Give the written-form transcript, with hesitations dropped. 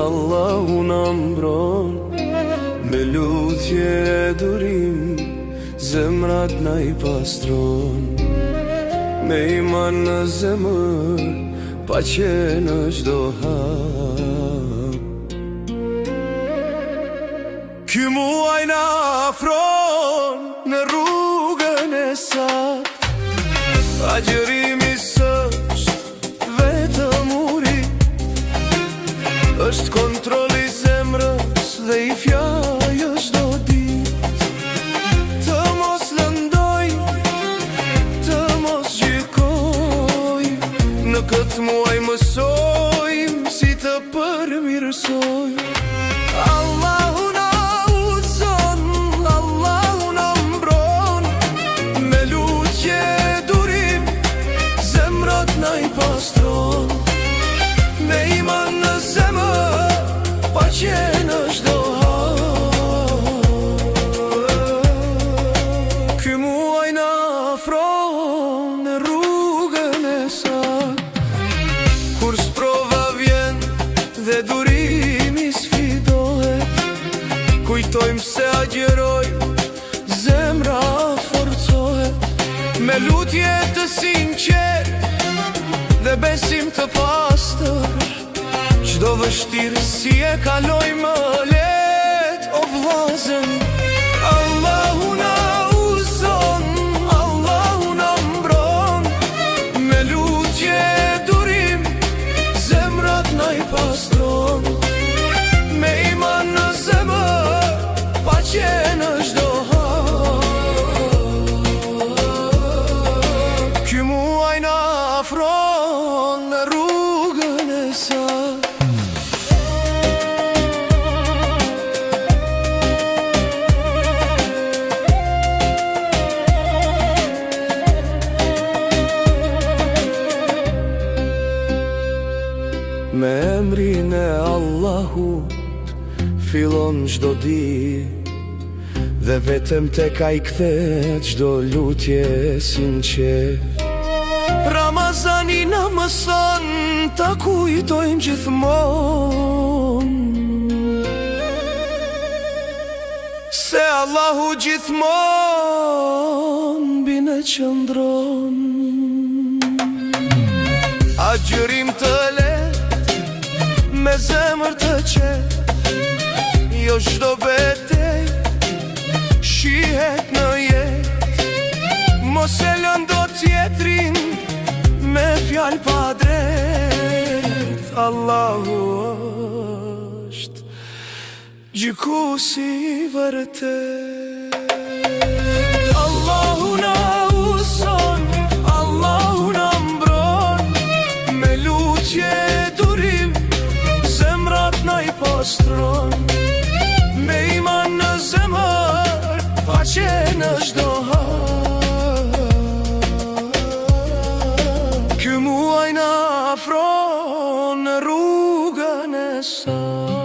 Allahu na mbron, me lutje e durim zemrat na I pastron. Me iman në zemër, paqe në çdo hap. Ky muaj na afron në rrugën e saktë. Agjërimi s'është vetëm uri, është kontrolli I zemrës dhe I fjallës çdo ditë. Të mos lëndoj, të mos gjykoj, në këtë muaj mësojmë si të përmirësojmë. Allahu na udhëzon, Allahu na mbron, me lutje e durim zemrat na I pastron. Me iman në zemër, paqe në çdo hap. Ky muaj na afron në rrugën e saktë. Kur sprova vjen dhe durimi sfidohet, kujtojmë se agjeroj, zemra forcohet. Me lutje të sinqert dhe besim të pastër, çdo vështirësi e kaloj më let, o vllazën. Allahu na udhëzon, Allahu na mbron, me lutje e durim zemrat na I pastron. Me iman në zemër, paqe në çdo hap. Ky muaj na afron në rrugën e saktë. Me emrin e Allahut fillon çdo ditë, dhe vetëm tek Ai kthehet çdo lutje e sinqert. Ramazani na mëson ta kujtojmë gjithmonë se Allahu gjithmonë mbi ne qëndron. Agjërim të lehtë, me zemër të qetë, jo çdo betejë shihet në jetë. Mos e lën dot tjetrin me fjalë pa drejt. Allahu është gjykuesi I vërtet. Allahu na udhëzon, Allahu na mbron, me lutje e durim zemrat na I pastron. Me iman në zemër, paqe në çdo hap. Ky muaj na afron në rrugën e saktë.